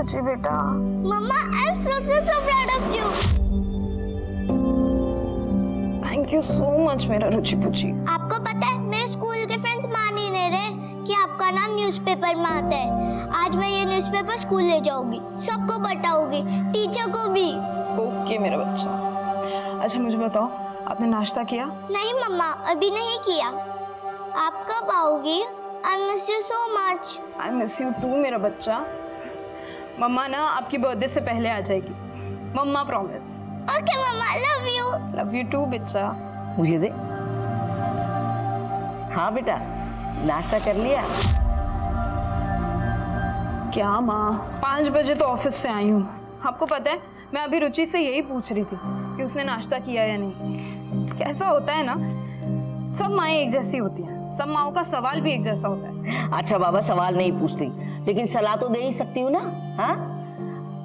रुचि बेटा। मम्मा, I am so proud of you. Thank you so much मेरा रुचि पुची। आपको पता है मेरे स्कूल के फ्रेंड्स मान ही नहीं रहे कि आपका नाम न्यूज़पेपर में आता है। आज मैं ये न्यूज़पेपर स्कूल ले जाऊंगी, सबको बताऊंगी, टीचर को भी। ओके मेरा बच्चा। अच्छा मुझे बताओ, आपने नाश्ता किया? नहीं मम्मा, अभी नहीं किया। आप कब आओगी? I miss you so much. I miss you too मेरा बच्चा। मम्मा ना आपकी बर्थडे से पहले आ जाएगी, मम्मा प्रॉमिस। ओके मम्मा, love you. Love you too बच्चा। मुझे दे। हाँ बेटा, नाश्ता कर लिया? क्या माँ, 5 बजे तो ऑफिस से आई हूँ। आपको पता है मैं अभी रुचि से यही पूछ रही थी कि उसने नाश्ता किया या नहीं। कैसा होता है ना, सब माएँ एक जैसी होती हैं, सब माओं का सवाल भी एक जैसा होता है। अच्छा बाबा, सवाल नहीं पूछती लेकिन सलाह तो दे ही सकती हूँ ना। हाँ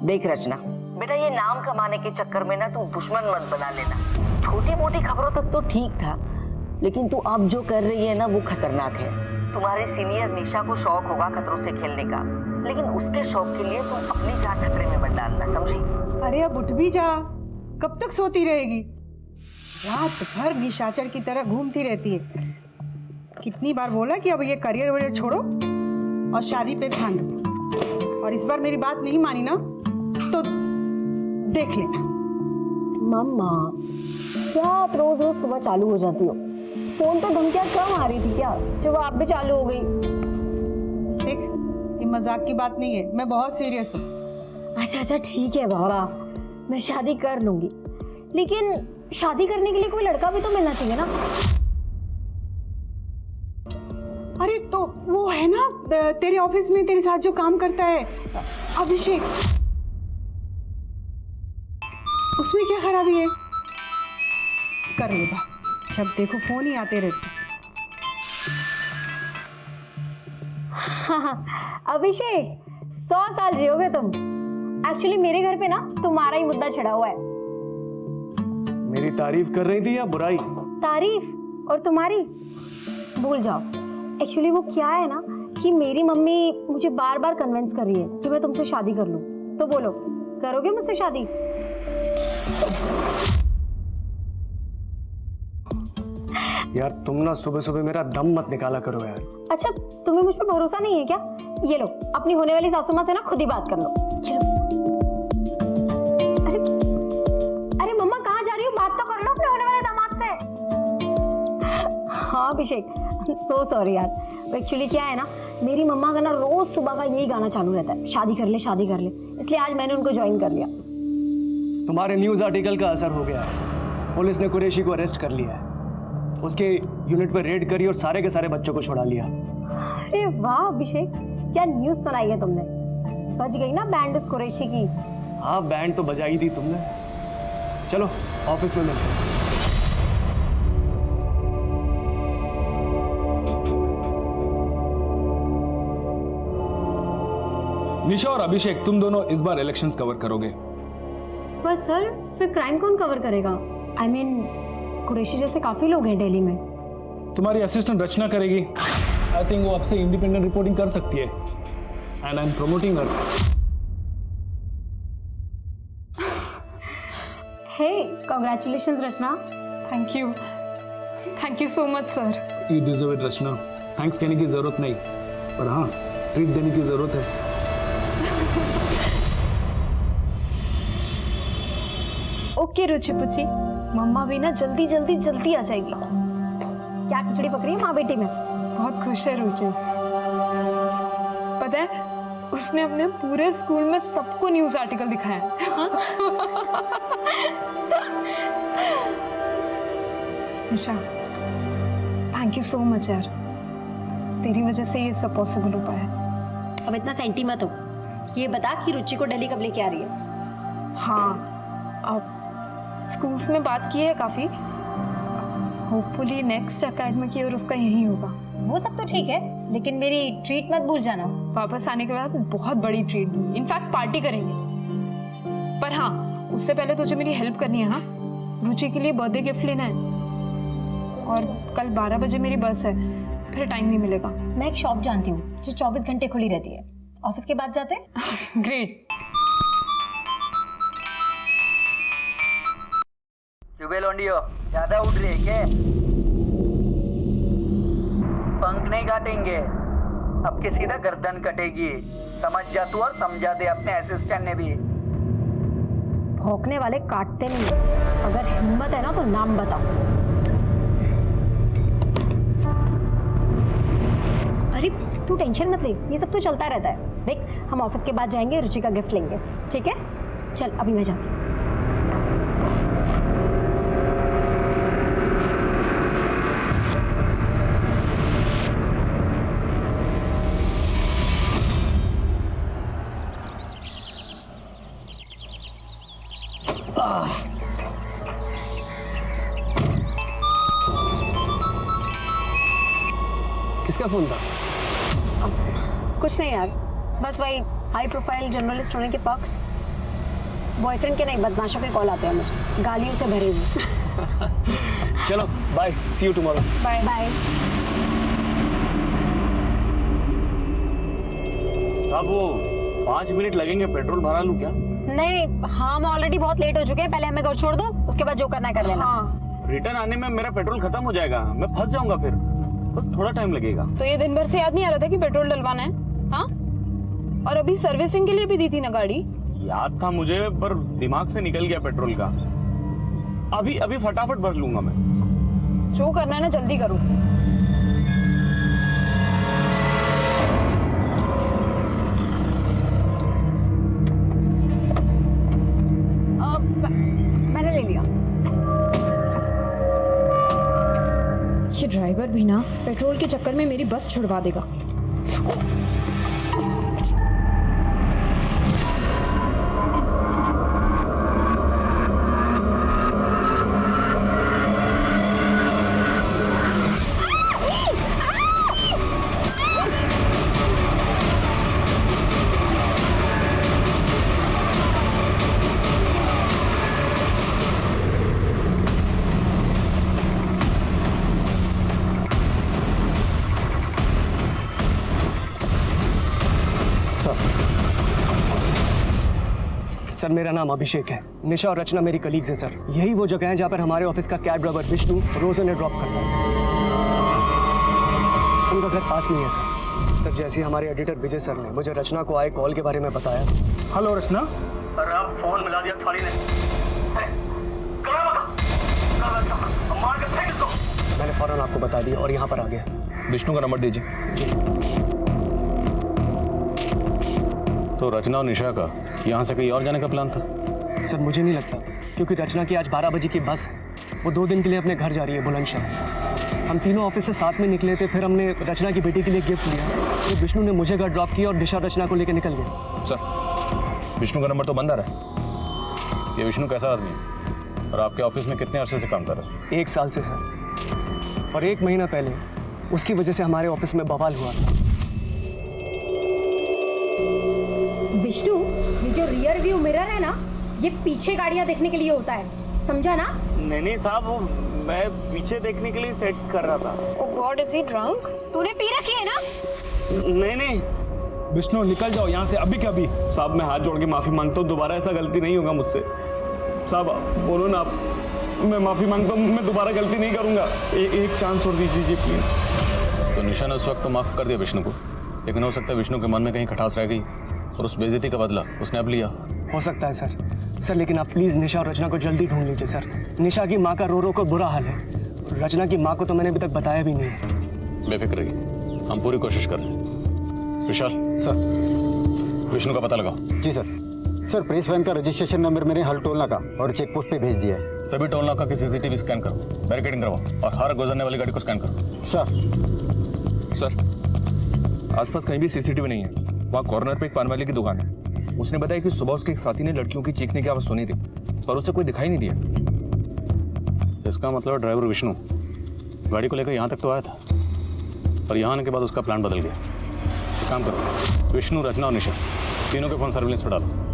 देख रचना बेटा, ये नाम कमाने के चक्कर में ना तू दुश्मन मत बना लेना। छोटी मोटी खबरों तक तो ठीक था, लेकिन तू अब जो कर रही है ना वो खतरनाक है। तुम्हारे सीनियर निशा को शौक होगा खतरों से खेलने का, लेकिन उसके शौक के लिए तुम अपनी जान खतरे में मत डालना, समझी? अरे अब उठ भी जा, कब तक सोती रहेगी? रात भर निशाचर की तरह घूमती रहती है। कितनी बार बोला कि अब ये करियर वरियर छोड़ो और शादी पे ध्यान दो, और इस बार मेरी बात नहीं मानी ना तो देख लेना। मम्मा, क्या आप रोज रोज सुबह चालू हो जाती हो? फोन पे धमकियां कम आ रही थी क्या, जब आप भी चालू हो गई? देख, ये मजाक की बात नहीं है, मैं बहुत सीरियस हूँ। अच्छा अच्छा ठीक है बाबा, मैं शादी कर लूंगी, लेकिन शादी करने के लिए कोई लड़का भी तो मिलना चाहिए ना। अरे तो वो है ना तेरे ऑफिस में तेरे साथ जो काम करता है, अभिषेक, उसमें क्या खराबी है? कर लो बात, जब देखो फोन ही आते रहते। हाँ, अभिषेक 100 साल जियोगे तुम। एक्चुअली मेरे घर पे ना तुम्हारा ही मुद्दा छिड़ा हुआ है। मेरी तारीफ कर रही थी या बुराई? तारीफ और तुम्हारी भूल जाओ। एक्चुअली वो क्या है ना कि मेरी मम्मी मुझे बार बार कन्विंस कर रही है कि मैं तुमसे शादी कर लूं। तो बोलो, करोगे मुझसे शादी? यार तुम ना सुबह सुबह मेरा दम मत निकाला करो यार। अच्छा, तुम्हें मुझ पर भरोसा नहीं है क्या? ये लो, अपनी होने वाली सासू माँ से ना खुद ही बात कर लो। चलो। अरे अरे मम्मा, कहाँ जा रही हो? बात तो कर लो अपने होने वाले दामाद से। हाँ अभिषेक, सो सॉरी यार। एक्चुअली क्या है ना, मेरी मम्मा का ना रोज सुबह का यही गाना चालू रहता है, शादी कर ले शादी कर ले, इसलिए आज मैंने उनको ज्वाइन कर लिया। तुम्हारे न्यूज आर्टिकल का असर हो गया है। पुलिस ने कुरैशी को अरेस्ट कर लिया है, उसके यूनिट पर रेड करी और सारे के सारे बच्चों को छुड़ा लिया। अरे वाह अभिषेक, क्या न्यूज सुनाई है तुमने? बज गई ना बैंड उस कुरैशी की। हाँ बैंड तो बजाई थी तुमने। चलो ऑफिस में मिलते हैं। निशा और अभिषेक, तुम दोनों इस बार इलेक्शंस कवर करोगे। पर सर, फिर क्राइम कौन कवर करेगा? आई मीन कुरैशी जैसे काफी लोग हैं दिल्ली में। तुम्हारी असिस्टेंट रचना करेगी। आई थिंक वो आपसे इंडिपेंडेंट रिपोर्टिंग कर सकती है, and I am promoting her. Hey, congratulations Rachna. Thank you so much sir. You deserve it Rachna. Thanks कहने की जरूरत नहीं, पर हाँ ट्रीट देने की जरूरत है। ओके रुचि पुची, मम्मा भी ना जल्दी आ जाएगी। क्या खिचड़ी पकड़ी है माँ बेटी में? बहुत खुश है रुचि। पता है, उसने अपने पूरे स्कूल में सबको न्यूज आर्टिकल दिखाया। निशा, थैंक यू सो मच यार, तेरी वजह से ये सब पॉसिबल हो पाया। अब इतना सेंटी मत हो, ये बता कि रुचि को दिल्ली कब लेके आ रही है? हाँ, अब स्कूल्स में बात की है काफी। होपफुली नेक्स्ट एकेडमिक ईयर उसका यही होगा। वो सब तो ठीक है, लेकिन मेरी ट्रीट मत भूल जाना। वापस आने के बाद बहुत बड़ी ट्रीट दूंगी, इनफैक्ट पार्टी करेंगे। पर हाँ, उससे पहले तुझे मेरी हेल्प करनी है। हाँ, रुचि के लिए बर्थडे गिफ्ट लेना है, और कल 12 बजे मेरी बस है, फिर टाइम नहीं मिलेगा। मैं एक शॉप जानती हूँ जो 24 घंटे खुली रहती है। ऑफिस के बाद जाते हैं। ग्रेट। चुबे लोंडियो, ज्यादा उड़ रही है क्या? पंख नहीं काटेंगे, अब के सीधा गर्दन कटेगी। समझ जा तू और समझा दे अपने असिस्टेंट ने भी। भौंकने वाले काटते नहीं हैं। अगर हिम्मत है ना तो नाम बताओ। अरे तू टेंशन मत ले, ये सब तो चलता रहता है। देख, हम ऑफिस के बाद जाएंगे, रुचि का गिफ्ट लेंगे, ठीक है? चल अभी मैं जाती हूँ। किसका फोन था? कुछ नहीं यार, बस वही हाई प्रोफाइल जर्नलिस्ट होने के पक्ष बॉयफ्रेंड के नहीं बदमाशों के कॉल आते हैं मुझे, गालियों से भरे हुए। चलो bye, see you tomorrow. Bye bye. अब वो 5 मिनट लगेंगे, पेट्रोल भरा लूं क्या? नहीं, हाँ हम ऑलरेडी बहुत लेट हो चुके हैं, पहले हमें घर छोड़ दो, उसके बाद जो करना है कर लेना। हाँ, रिटर्न आने में मेरा पेट्रोल खत्म हो जाएगा, मैं फंस जाऊंगा फिर, बस थोड़ा टाइम लगेगा। तो ये दिन भर से याद नहीं आ रहा था कि पेट्रोल डलवाना है? हाँ, और अभी सर्विसिंग के लिए भी दी थी ना गाड़ी। याद था मुझे, पर दिमाग से निकल गया पेट्रोल का। अभी अभी फटाफट भर लूंगा मैं। जो करना है ना जल्दी करो। मैंने ले लिया। ये ड्राइवर भी ना पेट्रोल के चक्कर में मेरी बस छुड़वा देगा। सर मेरा नाम अभिषेक है। निशा और रचना मेरी कलीग्स हैं सर। यही वो जगह है जहाँ पर हमारे ऑफिस का कैब ड्राइवर विष्णु रोज उन्हें ड्रॉप करता है। उनका घर पास में ही है सर। सर जैसे ही हमारे एडिटर विजय सर ने मुझे रचना को आए कॉल के बारे में बताया। हेलो रचना। अरे आप फोन मिला दिया साली ने। मैंने फौरन आपको बता दिया और यहाँ पर आ गया। विष्णु का नंबर दीजिए। तो रचना और निशा का यहाँ से कहीं और जाने का प्लान था? सर मुझे नहीं लगता, क्योंकि रचना की आज 12 बजे की बस है। वो 2 दिन के लिए अपने घर जा रही है बुलंदशहर। हम तीनों ऑफिस से साथ में निकले थे, फिर हमने रचना की बेटी के लिए गिफ्ट लिया। तो विष्णु ने मुझे घर ड्रॉप किया और निशा रचना को लेकर निकल गया। सर विष्णु का नंबर तो बंद आ रहा है। ये विष्णु कैसा आदमी है और आपके ऑफिस में कितने अरसे से काम कर रहा है? 1 साल से सर। और 1 महीना पहले उसकी वजह से हमारे ऑफिस में बवाल हुआ था। विष्णु, ये जो रियर व्यू मिरर है ना, ये पीछे गाड़ियां देखने के लिए होता है, समझा ना? नहीं साहब, वो मैं पीछे देखने के लिए सेट कर रहा था। Oh God, is he drunk? तूने पी रखी है ना? नहीं विष्णु निकल जाओ यहाँ से अभी के अभी। साहब मैं हाथ जोड़ के माफी मांगता हूँ, दोबारा ऐसा गलती नहीं होगा मुझसे। साहब बोलो ना आप, मैं माफी मांगता हूँ, मैं दोबारा गलती नहीं करूँगा। एक चांस और दीजिए प्लीज। तो निशा ने उस वक्त तो माफ कर दिया विष्णु को, लेकिन हो सकता है विष्णु के मन में कहीं खटास रह गई और उस बेइज्जती का बदला उसने अब लिया। हो सकता है सर। लेकिन आप प्लीज़ निशा और रचना को जल्दी ढूंढ लीजिए सर। निशा की माँ का रो रो कर बुरा हाल है। रचना की माँ को तो मैंने अभी तक बताया भी नहीं है। बेफिक्र रहिए, हम पूरी कोशिश कर रहे हैं। विशाल सर। विष्णु का पता लगाओ। जी सर। सर प्रेस वैन का रजिस्ट्रेशन नंबर मैंने हर टोल नाका और चेक पोस्ट पे भेज दिया है। सभी टोल नाका की सीसीटीवी स्कैन करो, बैरिकेडिंग करवाओ और हर गुजरने वाली गाड़ी को स्कैन करो। सर आसपास कहीं भी सीसीटीवी नहीं है। वहाँ कॉर्नर पे एक पान वाले की दुकान है। उसने बताया कि सुबह उसके एक साथी ने लड़कियों की चीखने की आवाज़ सुनी थी, पर उसे कोई दिखाई नहीं दिया। इसका मतलब ड्राइवर विष्णु गाड़ी को लेकर यहाँ तक तो आया था, पर यहाँ आने के बाद उसका प्लान बदल गया। एक काम करो, विष्णु, रचना और निशा तीनों के फोन सर्विलेंस पर डालो।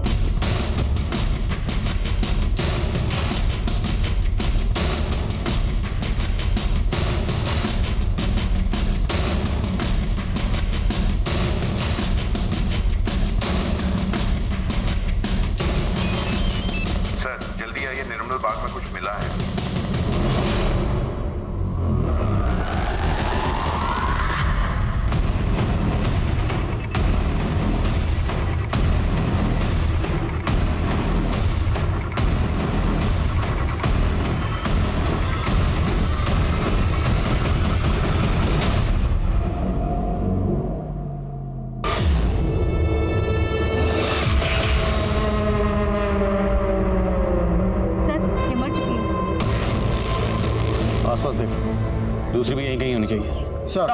निर्मल बाग में कुछ मिला है। यहीं कहीं होनी चाहिए। सर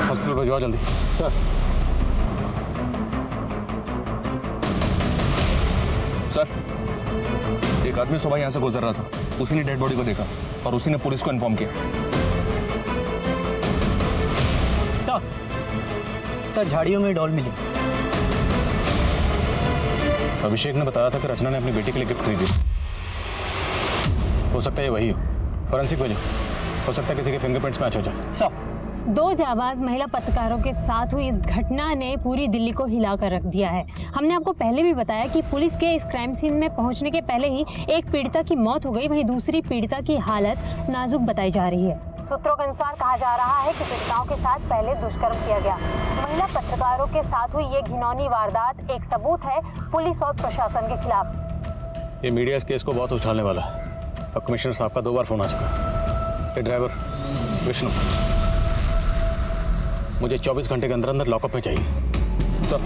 हॉस्पिटल भिजवाओ जल्दी। सर सर, एक आदमी सुबह यहाँ से गुजर रहा था, उसी ने डेड बॉडी को देखा और उसी ने पुलिस को इन्फॉर्म किया। सर झाड़ियों में डॉल मिली। अभिषेक ने बताया था कि रचना ने अपनी बेटी के लिए गिफ्ट खरीदी। हो सकता है ये वही हो। फॉरेंसिक भेजो, हो सकता है किसी के फिंगरप्रिंट्स मैच हो जाए। सर दो जाबाज महिला पत्रकारों के साथ हुई इस घटना ने पूरी दिल्ली को हिलाकर रख दिया है। हमने आपको पहले भी बताया कि पुलिस के इस क्राइम सीन में पहुंचने के पहले ही एक पीड़िता की मौत हो गई, वहीं दूसरी पीड़िता की हालत नाजुक बताई जा रही है। सूत्रों के अनुसार कहा जा रहा है कि पीड़िताओं के साथ पहले दुष्कर्म किया गया। महिला पत्रकारों के साथ हुई ये घिनौनी वारदात एक सबूत है पुलिस और प्रशासन के खिलाफ। ये मीडिया इस केस को बहुत उछालने वाला है। अब कमिश्नर साहब का 2 बार फोन आ चुका। ये ड्राइवर विष्णु मुझे 24 घंटे के अंदर अंदर लॉकअप में चाहिए। सर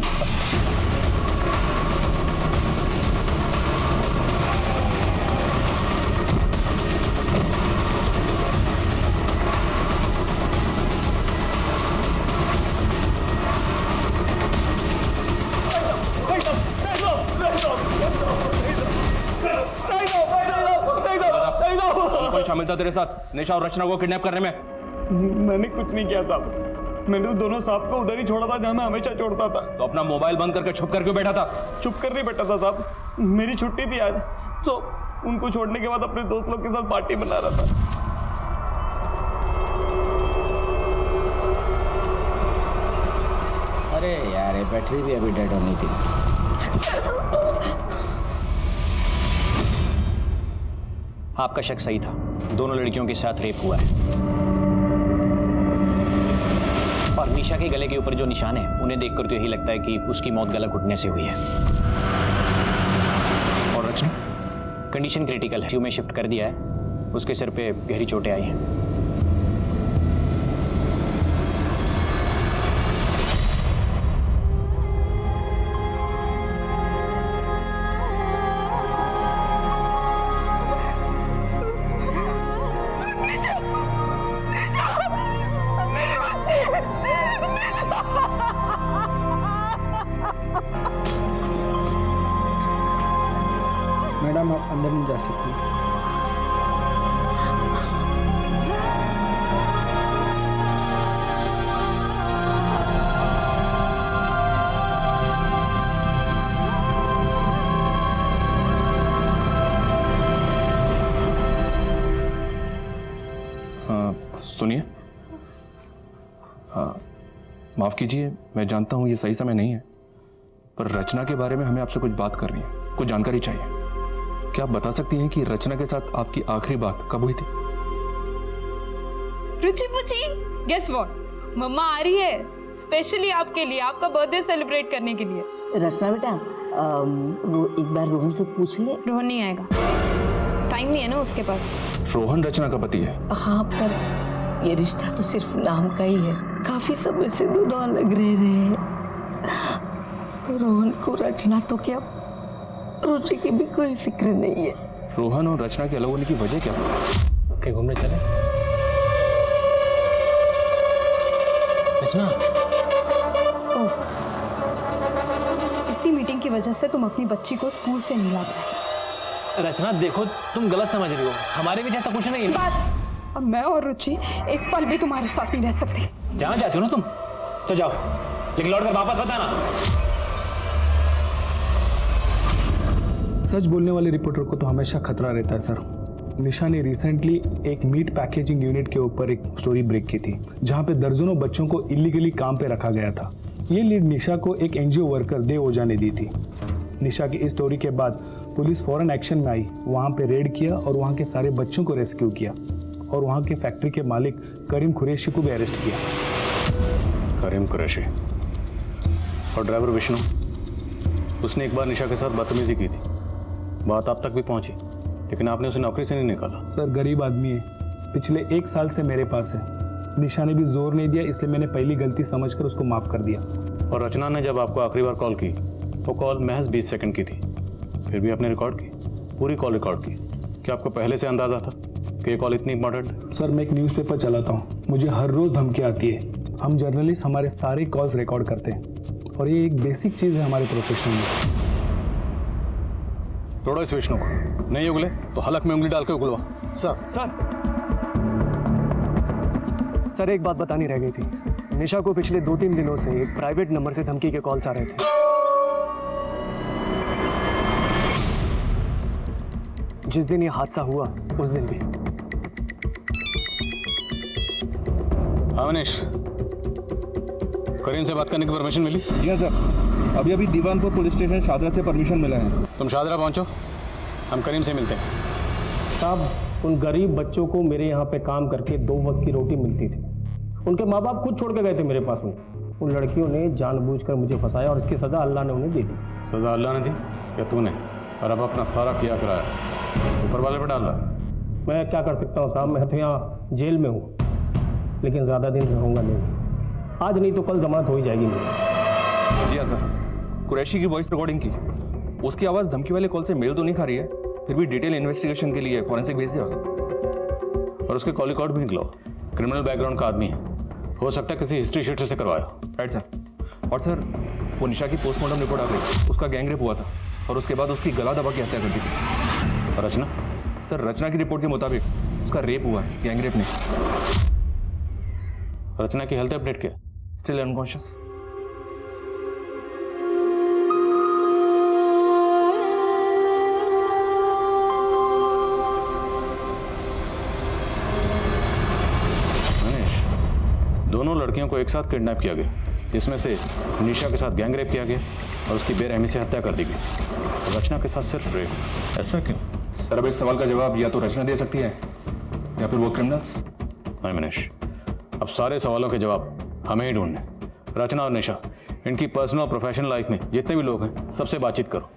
कौन शामिल था तेरे साथ निशा और रचना को किडनैप करने में? मैंने कुछ नहीं किया साहब। मैंने तो दोनों साहब को उधर ही छोड़ा था जहां मैं हमेशा छोड़ता था। तो अपना मोबाइल बंद करके छुप कर क्यों बैठा था? चुप कर नहीं बैठा था साहब, मेरी छुट्टी थी आज, तो उनको छोड़ने के बाद अपने दोस्त लोग के साथ पार्टी मना रहा था। अरे यार ये बैटरी भी अभी डेड होनी थी। आपका शक सही था, दोनों लड़कियों के साथ रेप हुआ है और निशा के गले के ऊपर जो निशान है उन्हें देखकर तो यही लगता है कि उसकी मौत गला घुटने से हुई है। और रचना कंडीशन क्रिटिकल है, ICU में शिफ्ट कर दिया है, उसके सिर पे गहरी चोटें आई हैं। मैडम आप अंदर नहीं जा सकती। सुनिए, माफ कीजिए, मैं जानता हूं ये सही समय नहीं है, पर रचना के बारे में हमें आपसे कुछ बात करनी है, कुछ जानकारी चाहिए। क्या आप बता सकती हैं कि रचना के साथ आपकी आखिरी बात कब हुई थी? रुचि पुची, गेस व्हाट, मम्मा आ रही है स्पेशली आपके लिए, आपका बर्थडे सेलिब्रेट करने के लिए। रचना बेटा, वो एक बार रोहन से पूछ ले। रोहन नहीं आएगा, टाइम नहीं है ना उसके पास। रोहन रचना का पति है। हाँ, पर ये रिश्ता तो सिर्फ नाम का ही है। काफी समय से दोनों अलग रह रहे हैं। रोहन को रचना तो क्या, रुचि की भी कोई फिक्र नहीं है। रोहन और रचना के अलग होने की वजह क्या? कहीं घूमने चले? रचना, इसी मीटिंग की वजह से तुम अपनी बच्ची को स्कूल से नहीं ला पाए। रचना देखो, तुम गलत समझ रही हो, हमारे बीच ऐसा कुछ नहीं है। बस, अब मैं और रुचि एक पल भी तुम्हारे साथ नहीं रह सकती। जाना चाहती हो ना तुम, तो जाओ, लेकिन लौट कर वापस बताना। सच बोलने वाले रिपोर्टर को तो हमेशा खतरा रहता है सर। निशा ने रिसेंटली एक मीट पैकेजिंग यूनिट के ऊपर एक स्टोरी ब्रेक की थी, जहां पे दर्जनों बच्चों को इलीगली काम पे रखा गया था। ये लीड निशा को एक एनजीओ वर्कर देव ओझा ने दी थी। निशा की इस स्टोरी के बाद पुलिस फौरन एक्शन में आई, वहां पे रेड किया और वहां के सारे बच्चों को रेस्क्यू किया और वहां के फैक्ट्री के मालिक करीम कुरैशी को भी अरेस्ट किया। करीम कुरैशी और ड्राइवर विष्णु, उसने एक बार निशा के साथ बदतमीजी की थी, बात आप तक भी पहुंची। लेकिन आपने उसे नौकरी से नहीं निकाला। सर गरीब आदमी है, पिछले 1 साल से मेरे पास है। निशा ने भी जोर नहीं दिया, इसलिए मैंने पहली गलती समझकर उसको माफ कर दिया। और रचना ने जब आपको आखिरी बार कॉल की, वो कॉल महज 20 सेकंड की थी, फिर भी आपने रिकॉर्ड की, पूरी कॉल रिकॉर्ड की। क्या आपको पहले से अंदाजा था कि ये कॉल इतनी इंपॉर्टेंट? सर मैं एक न्यूज़पेपर चलाता हूँ, मुझे हर रोज़ धमकी आती है। हम जर्नलिस्ट हमारे सारे कॉल्स रिकॉर्ड करते हैं और ये एक बेसिक चीज़ है हमारे प्रोफेशन में। तोड़ो इस विष्णु को, नहीं उगले तो हलक में उंगली डाल के उगलवा। सर एक बात बतानी रह गई थी। निशा को पिछले 2-3 दिनों से एक प्राइवेट नंबर से धमकी के कॉल्स आ रहे थे। जिस दिन ये हादसा हुआ उस दिन भी। हाँ मनीष, करीम से बात करने की परमिशन मिली? जी हाँ सर, अभी अभी दीवानपुर पुलिस स्टेशन शादरा से परमिशन मिला है। तुम शादरा पहुंचो, हम करीम से मिलते हैं। साहब उन गरीब बच्चों को मेरे यहाँ पे काम करके 2 वक्त की रोटी मिलती थी। उनके माँ बाप खुद छोड़ के गए थे मेरे पास में। उन लड़कियों ने जानबूझकर मुझे फंसाया और इसकी सज़ा अल्लाह ने उन्हें दे दी। सजा अल्लाह ने दी या तूने? और अब अपना सारा किया कराया ऊपर वाले पर डाल रहा। मैं क्या कर सकता हूँ साहब, मैं तो यहाँ जेल में हूँ, लेकिन ज़्यादा दिन रहूँगा नहीं। आज नहीं तो कल जमानत हो ही जाएगी मेरी। जी हाँ सर, कुरैशी की वॉइस रिकॉर्डिंग की, उसकी आवाज़ धमकी वाले कॉल से मेल तो नहीं खा रही है, फिर भी डिटेल इन्वेस्टिगेशन के लिए फॉरेंसिक भेज दिया उसे। और उसके कॉल रिकॉर्ड भी निकला, क्रिमिनल बैकग्राउंड का आदमी है, हो सकता है किसी हिस्ट्री शीटर से करवाया। Right sir. और सर वो निशा की पोस्टमार्टम रिपोर्ट आ गई, उसका गैंग रेप हुआ था और उसके बाद उसकी गला दबा के हत्या कर दी थी। और रचना? सर रचना की रिपोर्ट के मुताबिक उसका रेप हुआ है, गैंग रेप नहीं। रचना की हेल्थ अपडेट क्या? Still unconscious. दोनों लड़कियों को एक साथ किडनैप किया गया, जिसमें से निशा के साथ गैंग रेप किया गया और उसकी बेरहमी से हत्या कर दी गई। रचना के साथ सिर्फ रेप, ऐसा क्यों? सर अब इस सवाल का जवाब या तो रचना दे सकती है या फिर वो क्रिमिनल्स। नहीं मनीष, अब सारे सवालों के जवाब हमें ही ढूंढने। रचना और निशा, इनकी पर्सनल और प्रोफेशनल लाइफ में जितने भी लोग हैं सबसे बातचीत करो।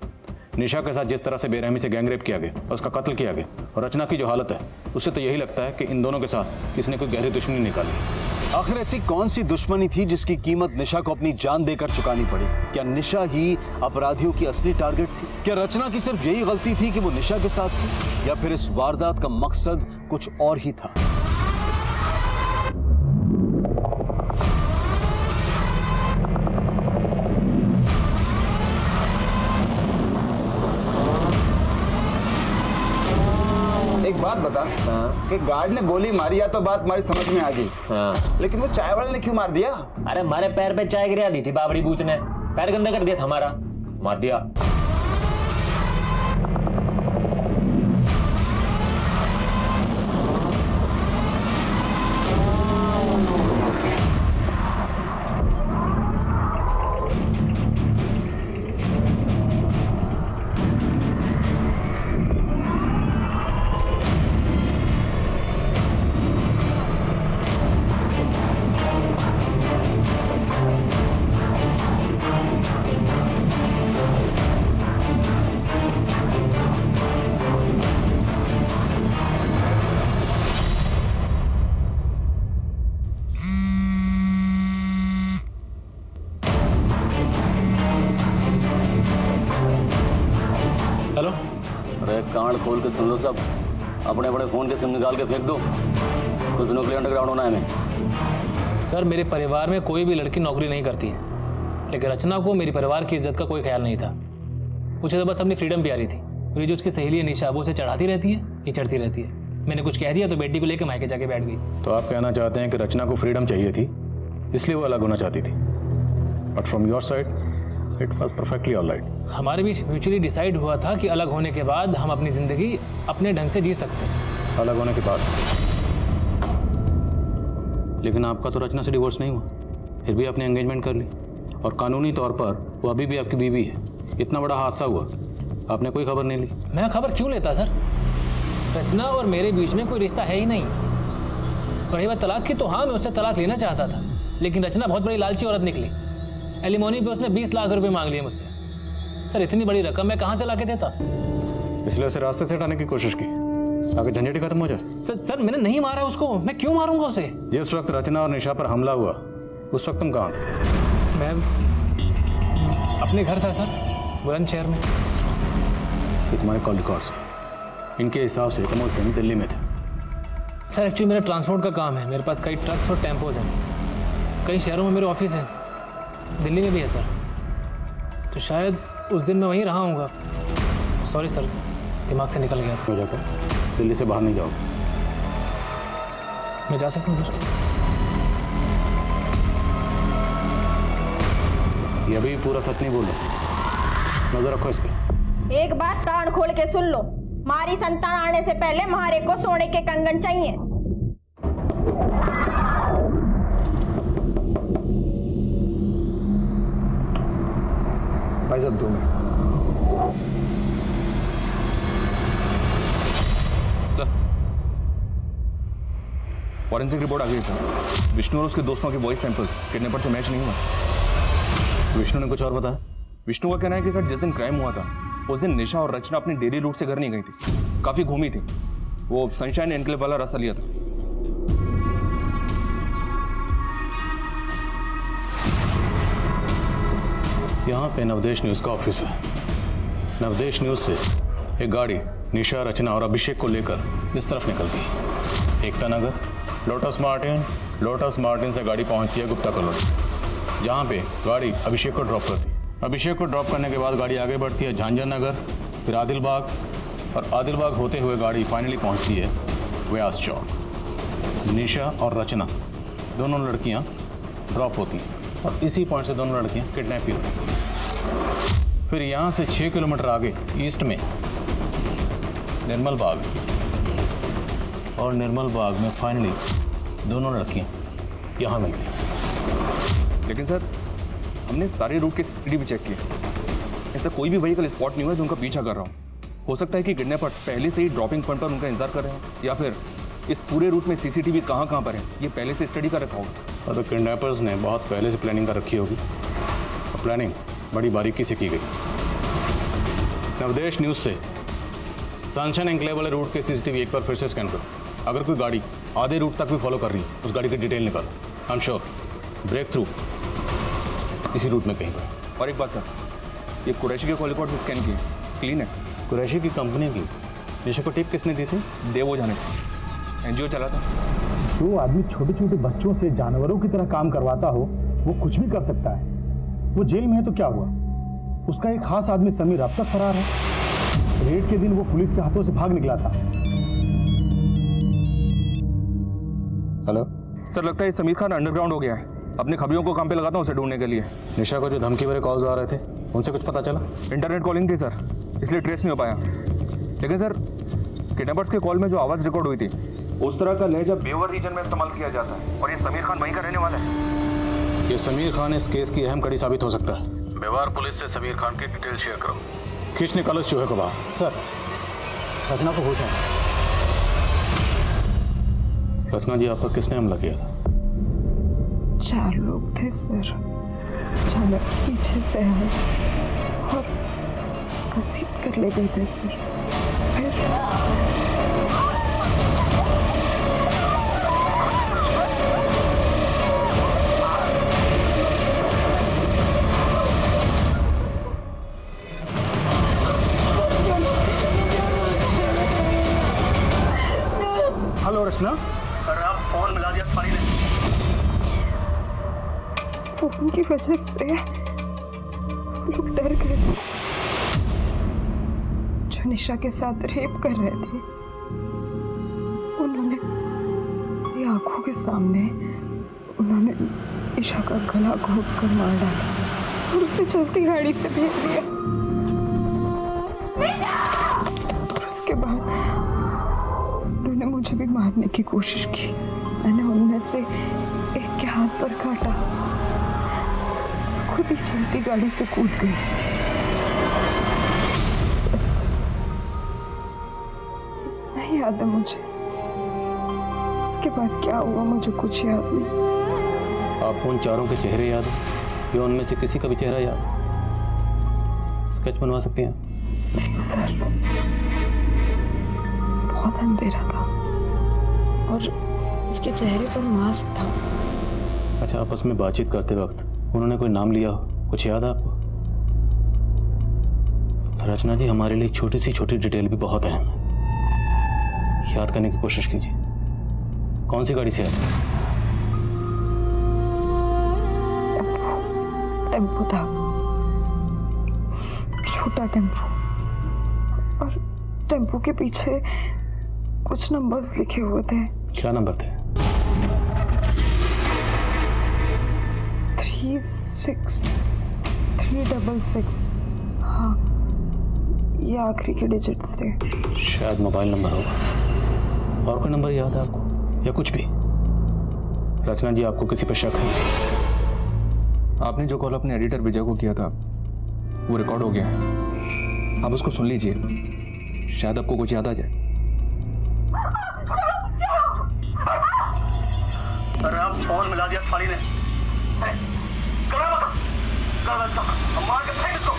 निशा के साथ जिस तरह से बेरहमी से गैंग रेप किया गया और उसका कत्ल किया गया, और रचना की जो हालत है, उससे तो यही लगता है कि इन दोनों के साथ किसी ने कोई गहरी दुश्मनी निकाली। आखिर ऐसी कौन सी दुश्मनी थी जिसकी कीमत निशा को अपनी जान देकर चुकानी पड़ी? क्या निशा ही अपराधियों की असली टारगेट थी? क्या रचना की सिर्फ यही गलती थी कि वो निशा के साथ थी, या फिर इस वारदात का मकसद कुछ और ही था? एक बात बता कि गार्ड ने गोली मारी या तो बात हमारी समझ में आ गई, लेकिन वो चाय वाले ने क्यों मार दिया? अरे हमारे पैर पे चाय गिरा दी थी बाबड़ी बूच ने, पैर गंदा कर दिया था हमारा, मार दिया। हेलो, अरे कांड खोल के सुन लो सब, अपने अपने फोन के सिम निकाल के फेंक दो, कुछ दिनों के लिए अंडरग्राउंड होना है हमें। सर मेरे परिवार में कोई भी लड़की नौकरी नहीं करती है, लेकिन रचना को मेरे परिवार की इज्जत का कोई ख्याल नहीं था। मुझे तो बस अपनी फ्रीडम प्यारी थी। मेरी जो उसकी सहेली है निशा, वो उसे चढ़ाती रहती है, ये चढ़ती रहती है। मैंने कुछ कह दिया तो बेटी को लेकर मायके जाके बैठ गई। तो आप कहना चाहते हैं कि रचना को फ्रीडम चाहिए थी, इसलिए वो अलग होना चाहती थी, but from your side it was perfectly alright. हमारे बीच म्यूचुअली डिसाइड हुआ था कि अलग होने के बाद हम अपनी जिंदगी अपने ढंग से जी सकते हैं। अलग होने के बाद? लेकिन आपका तो रचना से डिवोर्स नहीं हुआ, फिर भी आपने एंगेजमेंट कर ली, और कानूनी तौर पर वो अभी भी आपकी बीवी है। इतना बड़ा हादसा हुआ, आपने कोई खबर नहीं ली। मैं खबर क्यों लेता सर? रचना और मेरे बीच में कोई रिश्ता है ही नहीं। रही बात तलाक की, तो हाँ मैं उससे तलाक लेना चाहता था, लेकिन रचना बहुत बड़ी लालची औरत निकली। एलिमोनी पे उसने 20 लाख रुपए मांग लिए मुझसे। सर इतनी बड़ी रकम मैं कहाँ से ला के देता? इसलिए उसे रास्ते से हटाने की कोशिश की ताकि झंझट खत्म हो जाए। सर मैंने नहीं मारा उसको, मैं क्यों मारूंगा उसे? जिस वक्त रचना और निशा पर हमला हुआ उस वक्त तुम कहाँ थे? मैं अपने घर था सर, बुलंदशहर में। ये तुम्हारे कॉल रिकॉर्ड्स, इनके हिसाब से तुम उस दिन दिल्ली में थे। सर एक्चुअली मेरा ट्रांसपोर्ट का काम है, मेरे पास कई ट्रक्स और टेम्पोज हैं, कई शहरों में मेरे ऑफिस हैं, दिल्ली में भी है सर। तो शायद उस दिन मैं वहीं रहा हूँगा। सॉरी सर, दिमाग से निकल गया। हो जाता, दिल्ली से बाहर नहीं जाओ। मैं जा सकता हूँ सर? ये अभी पूरा सच नहीं बोल रहा, नजर रखो इस पे। एक बात कान खोल के सुन लो, हमारी संतान आने से पहले हमारे को सोने के कंगन चाहिए। भाई साहब 2 मिनट। सर, फॉरेंसिक रिपोर्ट आ गई सर। विष्णु और उसके दोस्तों के वॉइस सैंपल्स किडनैपर से मैच नहीं हुआ। विष्णु ने कुछ और बताया। विष्णु का कहना है कि सर जिस दिन क्राइम हुआ था उस दिन निशा और रचना अपनी डेली रूट से घर नहीं गई थी, काफी घूमी थी। वो सनशाइन एनक्लेव वाला रास्ता लिया था। यहाँ पे नवदेश न्यूज का ऑफिस है। नवदेश न्यूज से एक गाड़ी निशा, रचना और अभिषेक को लेकर इस तरफ निकलती है। एकता नगर, लोटस मार्टिन से गाड़ी पहुंचती है गुप्ता कॉलोनी, जहाँ पे गाड़ी अभिषेक को ड्रॉप करती है। अभिषेक को ड्रॉप करने के बाद गाड़ी आगे बढ़ती है झांझर नगर, फिर आदिलबाग, और आदिलबाग होते हुए गाड़ी फाइनली पहुंचती है व्यास चौक। निशा और रचना दोनों लड़कियां ड्रॉप होती हैं और इसी पॉइंट से दोनों लड़कियां किडनैप भी होती हैं। फिर यहाँ से 6 किलोमीटर आगे ईस्ट में निर्मल बाग, और निर्मल बाग में फाइनली दोनों लड़कियां यहाँ मिलती हैं। लेकिन सर हमने सारे रूट के सीसीटीवी चेक किए, ऐसा कोई भी व्हीकल स्पॉट नहीं हुआ जो उनका पीछा कर रहा हूँ। हो सकता है कि किडनैपर्स पहले से ही ड्रॉपिंग पॉइंट पर उनका इंतजार कर रहे हैं, या फिर इस पूरे रूट में सीसीटीवी कहाँ कहाँ पर है ये पहले से स्टडी कर रखा होगा। और तो किडनैपर्स ने बहुत पहले से प्लानिंग कर रखी होगी, और प्लानिंग बड़ी बारीकी से की गई। नवदेश न्यूज़ से सनशाइन एनक्लेव वाले रूट के सीसीटीवी एक बार फिर से स्कैन करो। अगर कोई गाड़ी आधे रूट तक भी फॉलो कर रही है उस गाड़ी की डिटेल निकालो। I am sure breakthrough इसी रूट में कहीं पर। और एक बात सर, ये कुरैशी के कॉल रिकॉर्ड भी स्कैन किए, क्लीन है। कुरैशी की कंपनी की निशा को टिप किसने दी थी? देवो जाने एनजीओ चला था। जो आदमी छोटे छोटे बच्चों से जानवरों की तरह काम करवाता हो वो कुछ भी कर सकता है। वो जेल में है तो क्या हुआ, उसका एक खास आदमी समीर अब तक फरार है। रेड के दिन वो पुलिस के हाथों से भाग निकला था। हेलो सर, लगता है समीर खान अंडरग्राउंड हो गया है। अपने खबरियों को काम पे लगाता हूँ उसे ढूंढने के लिए। निशा को जो धमकी भरे कॉल्स आ रहे थे उनसे कुछ पता चला? इंटरनेट कॉलिंग थी सर, इसलिए ट्रेस नहीं हो पाया। लेकिन सर किडनैपर्स के कॉल में जो आवाज़ रिकॉर्ड हुई थी उस तरह का लहजा बेवर रीजन में इस्तेमाल किया जाता है, और ये समीर खान वहीं का रहने वाला है। ये समीर खान इस केस की अहम कड़ी साबित हो सकता है। बेवार पुलिस से समीर खान की डिटेल शेयर करो। खींच निकालो इस चूहे को बाहर। सर, रचना को होश है। रचना जी, आप पर किसने हमला किया था? 4 लोग थे सर, अचानक पीछे से आए और घसीट कर ले गए थे सर। हेलो रचना। अरे आप फोन मिला दिया सारी ने। फोन की वजह से लोग डर गए। जो निशा के साथ रेप कर रहे थे उन्होंने मेरी आंखों के सामने उन्होंने निशा का गला घोट कर मार डाला और उसे चलती गाड़ी से फेंक दिया। और उसके बाद उन्होंने मुझे भी मारने की कोशिश की। मैंने उनमें से एक के हाथ पर काटा, खुद ही चलती गाड़ी से कूद गई। नहीं याद है मुझे, उसके बाद क्या हुआ मुझे कुछ याद नहीं। आपको उन चारों के चेहरे याद है या उनमें से किसी का भी चेहरा याद? स्केच बनवा सकती हैं? सर, बहुत अंधेरा था और उसके चेहरे पर मास्क था। अच्छा, आपस में बातचीत करते वक्त उन्होंने कोई नाम लिया हो? कुछ याद है आपको? रचना जी, हमारे लिए छोटी सी छोटी डिटेल भी बहुत अहम है, याद करने की कोशिश कीजिए। कौन सी गाड़ी से आए? टेम्पो था, छोटा टेम्पो, और टेम्पो के पीछे कुछ नंबर्स लिखे हुए थे। क्या नंबर थे? 36366। हाँ, ये आखिरी के डिजिट्स थे। शायद मोबाइल नंबर होगा। और कोई नंबर याद है आपको या कुछ भी? रचना जी, आपको किसी पर शक है? आपने जो कॉल अपने एडिटर विजय को किया था वो रिकॉर्ड हो गया है, आप उसको सुन लीजिए, शायद आपको कुछ याद आ जाए। अरे आप फोन मिला दिया थाली ने। मार के फेंक इसको।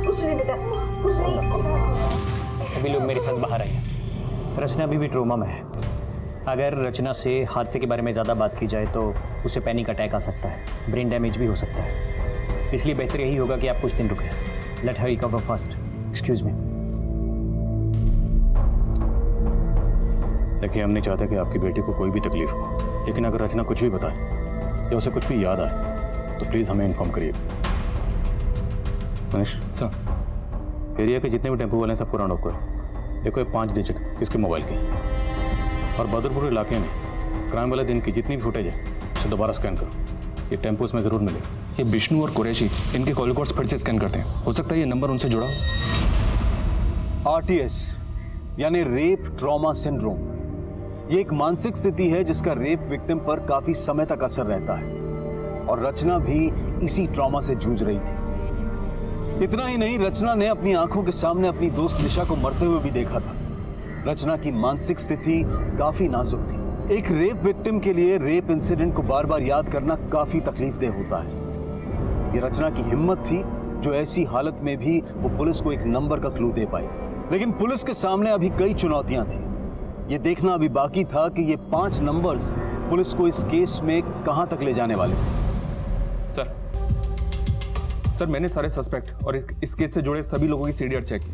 कुछ नहीं बेटा, कुछ नहीं। सभी लोग मेरे साथ बाहर आए। रचना अभी भी ट्रोमा में है। अगर रचना से हादसे के बारे में ज़्यादा बात की जाए तो उसे पैनिक अटैक आ सकता है, ब्रेन डैमेज भी हो सकता है। इसलिए बेहतर यही होगा कि आप कुछ दिन रुकें। Let her recover first. Excuse me. देखिए, हम नहीं चाहते कि आपकी बेटी को कोई भी तकलीफ हो, लेकिन अगर रचना कुछ भी बताए या उसे कुछ भी याद आए तो प्लीज़ हमें इन्फॉर्म करिए। मनीष सर, एरिया के जितने भी टेम्पो वाले हैं सबको राउंड अप करो। देखो, ये 5 डिजिट किसके मोबाइल के, और बदरपुर इलाके में क्राइम वाले दिन की जितनी भी फुटेज है उसे दोबारा स्कैन करो। ये टेम्पो इसमें ज़रूर मिलेगा। ये विष्णु और कुरैशी इनके कॉल रिकॉर्ड्स फिर से स्कैन करते हैं, हो सकता है ये नंबर उनसे जुड़ा हो। RTS यानी रेप ट्रॉमा सिंड्रोम, ये एक मानसिक स्थिति है जिसका रेप विक्टिम पर काफी समय तक असर रहता है, और रचना भी इसी ट्रॉमा से जूझ रही थी। इतना ही नहीं, रचना ने अपनी आंखों के सामने अपनी दोस्त निशा को मरते हुए भी देखा था। रचना की मानसिक स्थिति काफी नाजुक थी। एक रेप विक्टिम के लिए रेप इंसिडेंट को बार बार याद करना काफी तकलीफदेह होता है। ये रचना की हिम्मत थी जो ऐसी हालत में भी वो पुलिस को एक नंबर का क्लू दे पाई। लेकिन पुलिस के सामने अभी कई चुनौतियां थी। ये देखना अभी बाकी था कि ये 5 नंबर्स पुलिस को इस केस में कहां तक ले जाने वाले थे। सर, मैंने सारे सस्पेक्ट और इस केस से जुड़े सभी लोगों की सीडीआर चेक की,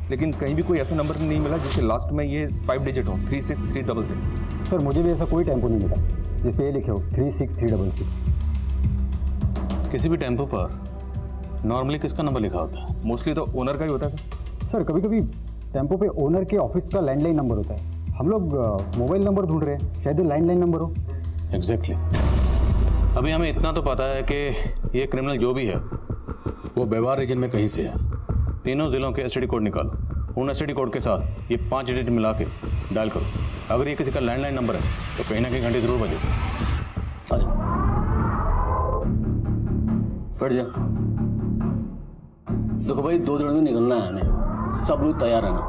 लेकिन कहीं भी कोई ऐसा नंबर नहीं मिला जिसके लास्ट में ये 5 डिजिट हो, 36366। सर, मुझे भी ऐसा कोई टेम्पो नहीं मिला जिस पे ये लिखे हो 36366। किसी भी टेम्पो पर नॉर्मली किसका नंबर लिखा होता है? मोस्टली तो ओनर का ही होता है सर, कभी कभी टेम्पो पे ओनर के ऑफिस का लैंडलाइन नंबर होता है। हम लोग मोबाइल नंबर ढूंढ रहे हैं, शायद लैंडलाइन नंबर हो। एग्जैक्टली। अभी हमें इतना तो पता है कि ये क्रिमिनल जो भी है वो व्यवहार रीजन में कहीं से है। तीनों जिलों के एसटीडी कोड निकालो, उन एसटीडी कोड के साथ ये 5 डिजिट मिला के डायल करो। अगर ये किसी का लैंडलाइन नंबर है तो कहीं ना कहीं घंटे जरूर बजे। बैठ जा। देखो भाई, 2 दिन में निकलना है हमें, सब लोग तैयार है ना?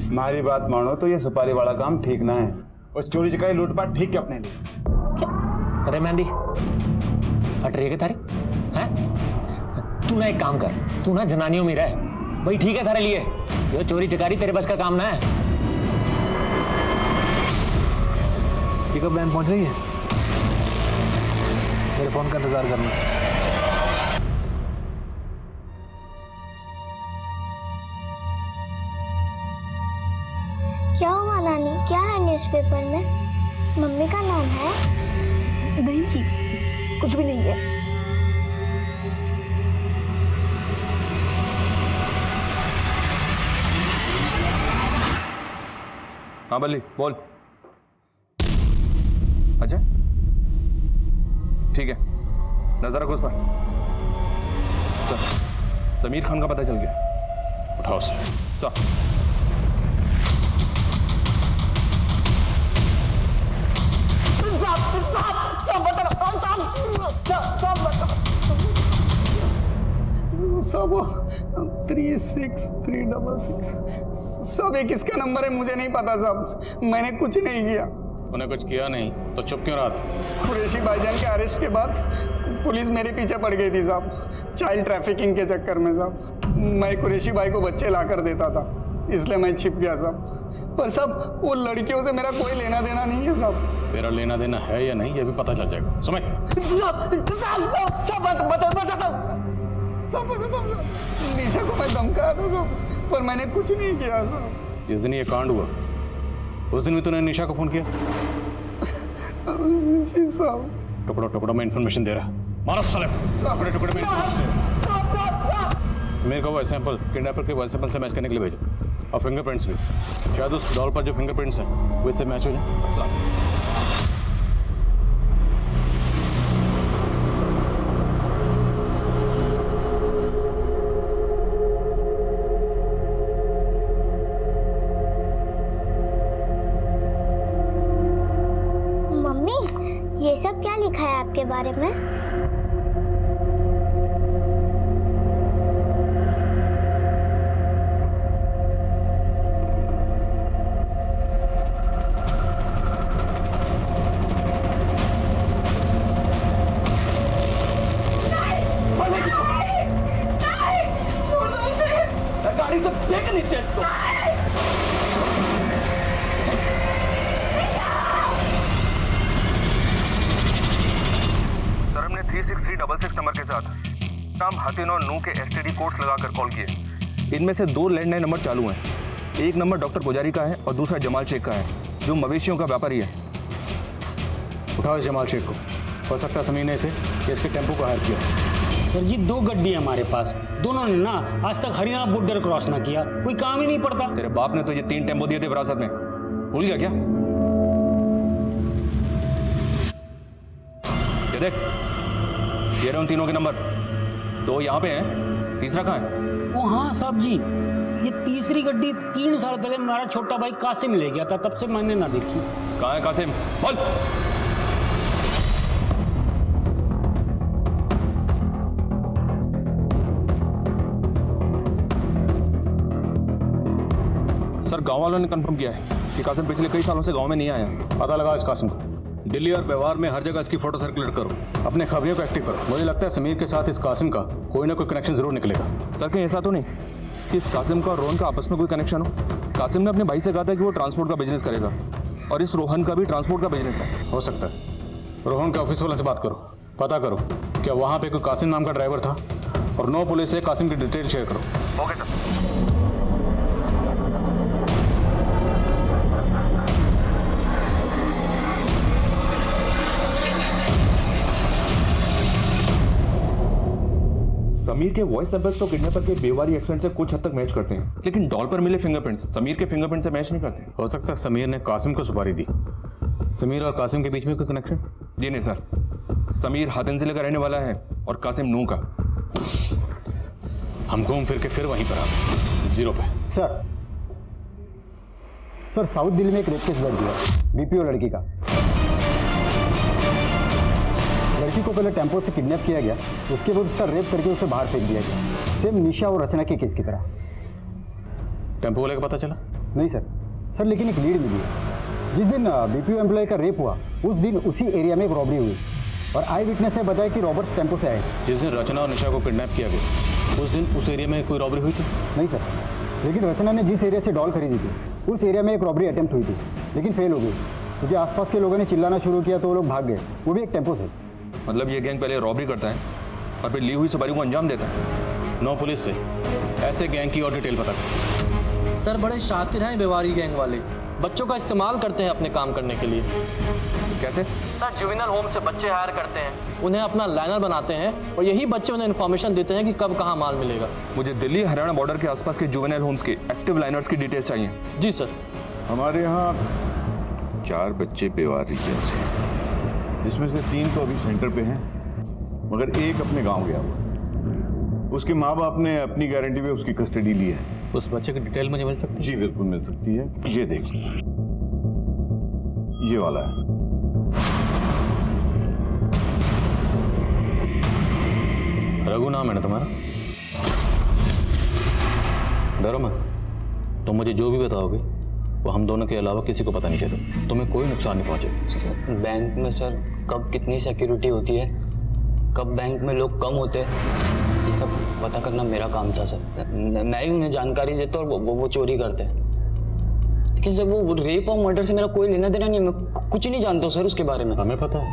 हमारी बात मानो तो ये सुपारी वाला काम ठीक ना है, और चोरी चकारी लूटपाट ठीक है अपने लिए। अरे मेहंदी, हट रही है थारी हैं? तू ना एक काम कर, तू ना जनानियों में रह भाई, ठीक है थारे लिए। ये चोरी चकारी तेरे बस का काम ना है। पिकअप वैन पहुंच रही है, मेरे फोन का इंतजार करना। क्या हुआ नानी? क्या है न्यूज़पेपर में? मम्मी का नाम है? नहीं, कुछ भी नहीं है। हाँ बल्ली, बोल। अच्छा ठीक है, नजर रखो उस पर। समीर खान का पता चल गया, उठाओ उसे। सब 36366 सब एक किसका नंबर है मुझे नहीं पता साहब, मैंने कुछ नहीं किया। तूने कुछ किया नहीं तो चुप क्यों रहा था? कुरैशी भाईजान के अरेस्ट के बाद पुलिस मेरे पीछे पड़ गई थी साहब, चाइल्ड ट्रैफिकिंग के चक्कर में साहब। मैं कुरैशी भाई को बच्चे ला कर देता था, इसलिए मैं छिप गया साहब। पर साहब वो लड़कियों से मेरा कोई लेना देना नहीं है साहब। तेरा लेना देना है या नहीं ये भी पता चल जाएगा। समय निशा को मैं धमकाया था साहब, पर मैंने कुछ नहीं किया साहब। जिस दिन ये कांड हुआ उस दिन भी तूने निशा को फोन किया? जी साहब। टुकड़ों टुकड़ों में इंफॉर्मेशन दे रहा। मारो साले, टुकड़े टुकड़े में। समीर का वॉइस सैंपल किडनैपर के वॉइस सैंपल से मैच करने के लिए भेजो, और फिंगरप्रिंट्स भी। शायद उस डॉल पर जो फिंगरप्रिंट्स हैं वो इससे मैच हो जाए। मम्मी, ये सब क्या लिखा है आपके बारे में? गाड़ी से फेंक नीचे इसको। सर हमने 36366 नंबर के साथ नाम हतिन और नू के एसटीडी कोड्स लगाकर कॉल किए। इनमें से 2 लैंडलाइन नंबर चालू हैं। एक नंबर डॉक्टर पुजारी का है और दूसरा जमाल शेख का है, जो मवेशियों का व्यापारी है। उठाओ इस जमाल शेख को, हो सकता है समीर ने इसे इसके टेम्पो को हायर किया। सर जी 2 गड्डी है हमारे पास, दोनों ने ना आज तक हरियाणा बॉर्डर क्रॉस ना किया, कोई काम ही नहीं पड़ता। तेरे बाप ने तो ये 3 टेम्पो दिए थे विरासत में, भूल गया क्या? ये देख, ये रहे उन तीनों के नंबर। 2 यहाँ पे हैं, तीसरा कहाँ है? ओ हाँ साहब जी, ये तीसरी गड्डी 3 साल पहले हमारा छोटा भाई कासिम ले गया था, तब से मैंने ना देखी। कहाँ है कासिम? बोल। सर गांव वालों ने कंफर्म किया है कि कासिम पिछले कई सालों से गांव में नहीं आया। पता लगा इस कासिम का। दिल्ली और व्यवहार में हर जगह इसकी फोटो सर्कुलेट करो, अपने खबरियों को एक्टिव करो। मुझे लगता है समीर के साथ इस कासिम का कोई ना कोई कनेक्शन जरूर निकलेगा। सर कहीं ऐसा तो नहीं कि इस कासिम का और रोहन का आपस में कोई कनेक्शन हो? कासिम ने अपने भाई से कहा था कि वो ट्रांसपोर्ट का बिजनेस करेगा, और इस रोहन का भी ट्रांसपोर्ट का बिजनेस है। हो सकता है। रोहन के ऑफिस वाले से बात करो, पता करो क्या वहाँ पे कोई कासिम नाम का ड्राइवर था, और 9 पुलिस से कासिम की डिटेल शेयर करो। Okay sir. समीर के वॉइस सैंपल्स तो किडनैपर के बेवारी एक्सेंट से कुछ हद तक मैच करते हैं, लेकिन डॉल पर मिले फिंगरप्रिंट्स समीर के फिंगरप्रिंट से मैच नहीं करते। हो सकता है समीर ने कासिम को सुपारी दी। समीर और कासिम के बीच में कोई कनेक्शन? जी नहीं सर, समीर हातिन जिले का रहने वाला है और कासिम नू का। हम घूम फिर के फिर वहीं पर आ 0 पे। सर साउथ दिल्ली में एक रेप केस दर्ज हुआ, बीपीओ लड़की का। लड़की को पहले टेम्पो से किडनैप किया गया, उसके बाद उसका रेप करके उसे बाहर फेंक दिया गया, सेम निशा और रचना के केस की तरह। टेम्पो वाले का पता चला? नहीं सर, लेकिन एक लीड मिली है। जिस दिन बीपीओ एम्प्लॉय का रेप हुआ उस दिन उसी एरिया में एक रॉबरी हुई, और आई विटनेस ने बताया कि रॉबर्ट्स टेम्पो से आए। जिस दिन रचना और निशा को किडनैप किया गया उस दिन उस एरिया में कोई रॉबरी हुई थी? नहीं सर, लेकिन रचना ने जिस एरिया से डॉल खरीदी थी उस एरिया में एक रॉबरी अटेम्प्ट हुई थी, लेकिन फेल हो गई क्योंकि आसपास के लोगों ने चिल्लाना शुरू किया तो वो लोग भाग गए, वो भी एक टेम्पो से। मतलब ये गैंग पहले रॉबरी करता है और फिर ली हुई सवारी को अंजाम देता है। 9 पुलिस से ऐसे गैंग की और डिटेल पता करो। सर बड़े शातिर हैं बेवारी गैंग वाले, बच्चों का इस्तेमाल करते हैं अपने काम करने के लिए। कैसे? सर जुवेनाइल होम से बच्चे हायर करते हैं, उन्हें अपना लाइनर बनाते हैं और यही बच्चे उन्हें इन्फॉर्मेशन देते हैं कि कब कहाँ माल मिलेगा। मुझे दिल्ली हरियाणा बॉर्डर के आसपास के जुवेनाइल होम्स के एक्टिव लाइनर्स की डिटेल चाहिए। जी सर। हमारे यहाँ 4 बच्चे बेवारी जैसे हैं, जिसमें से 3 तो अभी सेंटर पे हैं, मगर एक अपने गांव गया हुआ। उसके माँ बाप ने अपनी गारंटी पे उसकी कस्टडी ली है। उस बच्चे की डिटेल मुझे मिल सकती है? जी बिल्कुल मिल सकती है। ये देखिए, ये वाला है। रघु नाम है ना तुम्हारा? डरो मत, तुम मुझे जो भी बताओगे वो हम दोनों के अलावा किसी को पता नहीं चलेगा, तुम्हें कोई नुकसान नहीं पहुंचेगा। सर बैंक में सर कब कितनी सिक्योरिटी होती है, कब बैंक में लोग कम होते ये सब पता करना मेरा काम था सर। मैं ही उन्हें जानकारी देता और वो चोरी करते। लेकिन जब वो रेप और मर्डर से मेरा कोई लेना देना नहीं, मैं कुछ नहीं जानता हूँ सर उसके बारे में। हमें पता है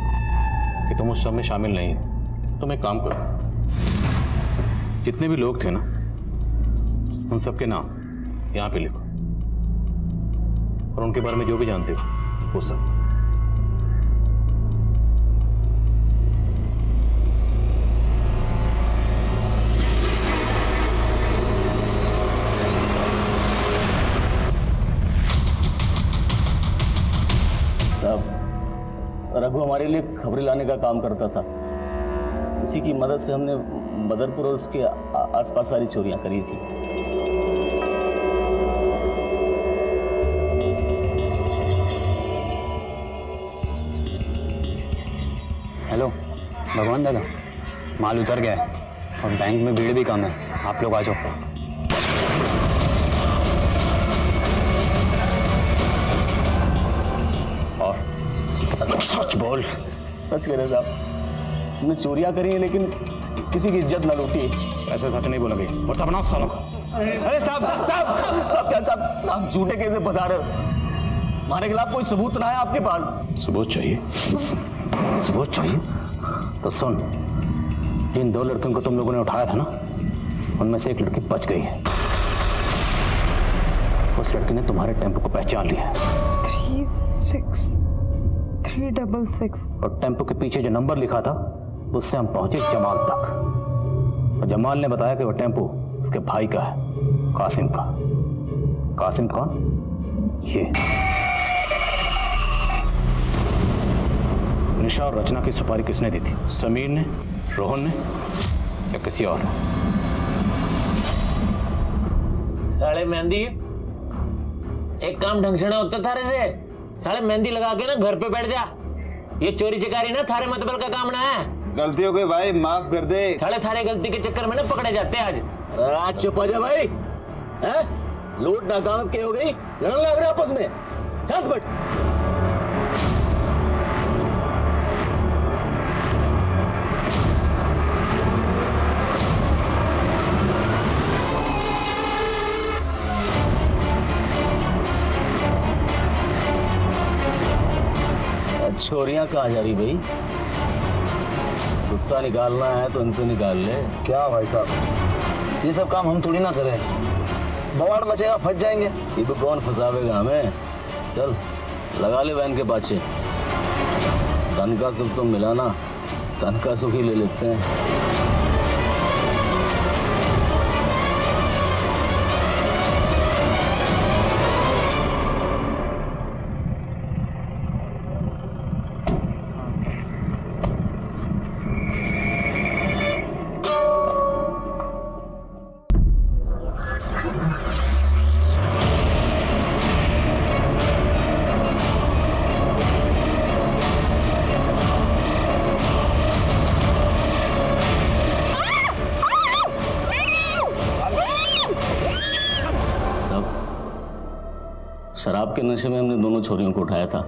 कि तुम उस सब में शामिल नहीं हो। तुम एक काम करो, जितने भी लोग थे ना उन सबके नाम यहाँ पे लिखो और उनके बारे में जो भी जानते हो वो सब। रघु हमारे लिए खबरें लाने का काम करता था। उसी की मदद से हमने बदरपुर और उसके आसपास सारी चोरियां करी थी। हेलो भगवान दादा, माल उतर गया है और बैंक में भीड़ भी कम है, आप लोग आ जाओ। सच बोल। सच कह रहे साहब, हमने चोरियां करी हैं लेकिन किसी की इज्जत ना लूटी। ऐसे सच नहीं बोलोगे और तब ना सालों को। अरे साहब साहब साहब क्या साहब, आप झूठे कैसे फंसा रहे हो? हमारे खिलाफ कोई सबूत ना है आपके पास? सबूत चाहिए? सबूत चाहिए तो सुन, जिन 2 लड़कियों को तुम लोगों ने उठाया था ना, उनमें से एक लड़की बच गई है। उस लड़की ने तुम्हारे टेम्पो को पहचान लिया है। 366 और टेम्पो के पीछे जो नंबर लिखा था उससे हम पहुंचे जमाल तक, और जमाल ने बताया कि वो टेम्पो उसके भाई का है, कासिम का। कासिम कौन? ये निशा और रचना की सुपारी किसने दी थी? समीर ने, रोहन ने या किसी और ने? साले मेहंदी, एक काम ढंग से ना होता थारे से। साले मेहंदी लगा के ना घर पे बैठ जा। ये चोरी चकारी ना थारे मतबल का काम ना है। गलती हो गई भाई, माफ कर दे। साले थारे गलती के चक्कर में ना पकड़े जाते हैं आज। आज चुप हो जा भाई, हैं? लूट नाकाम के हो गई, लड़ने लग रहे आपस में। शांत बैठ। छोरियां कहाँ जा रही भाई? गुस्सा निकालना है तो इनको निकाल ले। क्या भाई साहब, ये सब काम हम थोड़ी ना करें। बवाड़ मचेगा, फंस जाएंगे। ये तो कौन फंसावेगा हमें? चल लगा ले वैन के पाछे। धन का सुख तो मिला ना, धन का सुख ही ले लेते हैं। शराब के नशे में हमने दोनों छोरियों को उठाया था।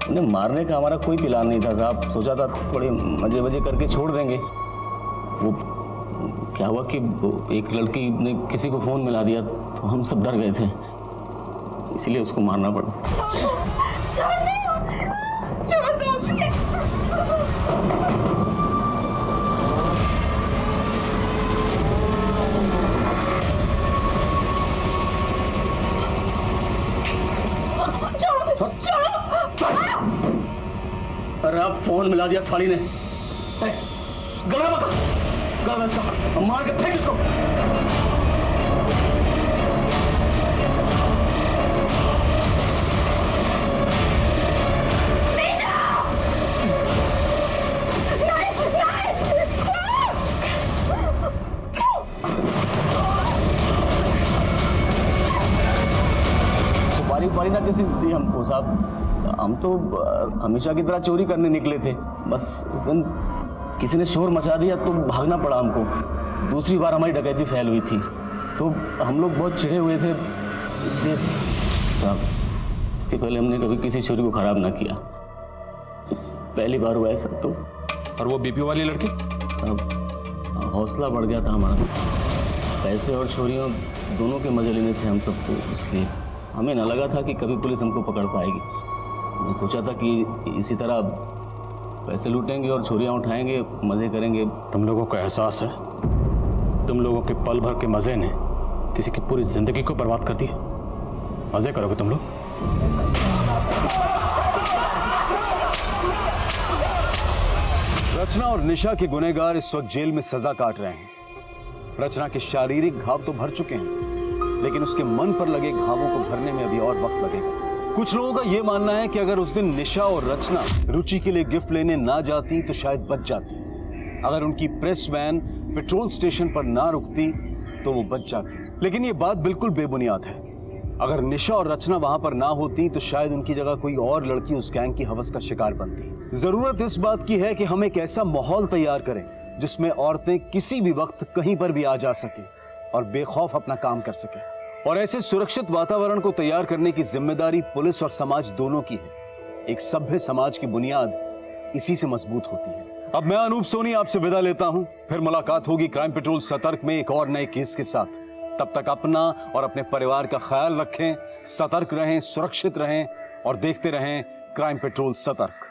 उन्हें मारने का हमारा कोई प्लान नहीं था साहब। सोचा था थोड़े मजे वजे करके छोड़ देंगे। वो क्या हुआ कि एक लड़की ने किसी को फोन मिला दिया तो हम सब डर गए थे, इसीलिए उसको मारना पड़ा। छोड़ दो मुझे। अरे आप फोन मिला दिया साली ने। गला बता, गला इसका, मार के फेंक इसको। सुपारी उपारी ना किसी दी हमको साहब। हम तो हमेशा की तरह चोरी करने निकले थे, बस उस दिन किसी ने शोर मचा दिया तो भागना पड़ा हमको। दूसरी बार हमारी डकैती फैल हुई थी तो हम लोग बहुत चिढ़े हुए थे, इसलिए साहब इसके पहले हमने कभी किसी चोरी को खराब ना किया। पहली बार हुआ है सर तो और वो बीपी वाली लड़की? साहब हौसला बढ़ गया था हमारा, पैसे और छोरियों दोनों के मजे लेने थे हम सबको, इसलिए हमें न लगा था कि कभी पुलिस हमको पकड़ पाएगी। मैं सोचा था कि इसी तरह पैसे लूटेंगे और छोरियां उठाएंगे, मजे करेंगे। तुम लोगों को एहसास है तुम लोगों के पल भर के मजे ने किसी की पूरी जिंदगी को बर्बाद कर दिया? मजे करोगे तुम लोग? रचना और निशा के गुनहगार इस वक्त जेल में सजा काट रहे हैं। रचना के शारीरिक घाव तो भर चुके हैं, लेकिन उसके मन पर लगे घावों को भरने में अभी और वक्त लगेगा। कुछ लोगों का यह मानना है कि अगर उस दिन निशा और रचना रुचि के लिए गिफ्ट लेने ना जाती तो शायद बच जाती। अगर उनकी प्रेस वैन पेट्रोल स्टेशन पर ना रुकती तो वो बच जाती। लेकिन ये बात बिल्कुल बेबुनियाद है। अगर निशा और रचना वहां पर ना होती तो शायद उनकी जगह कोई और लड़की उस गैंग की हवस का शिकार बनती। जरूरत इस बात की है कि हम एक ऐसा माहौल तैयार करें जिसमें औरतें किसी भी वक्त कहीं पर भी आ जा सके और बेखौफ अपना काम कर सके। और ऐसे सुरक्षित वातावरण को तैयार करने की जिम्मेदारी पुलिस और समाज दोनों की है। एक सभ्य समाज की बुनियाद इसी से मजबूत होती है। अब मैं अनूप सोनी आपसे विदा लेता हूं, फिर मुलाकात होगी क्राइम पेट्रोल सतर्क में एक और नए केस के साथ। तब तक अपना और अपने परिवार का ख्याल रखें, सतर्क रहें, सुरक्षित रहें और देखते रहें क्राइम पेट्रोल सतर्क।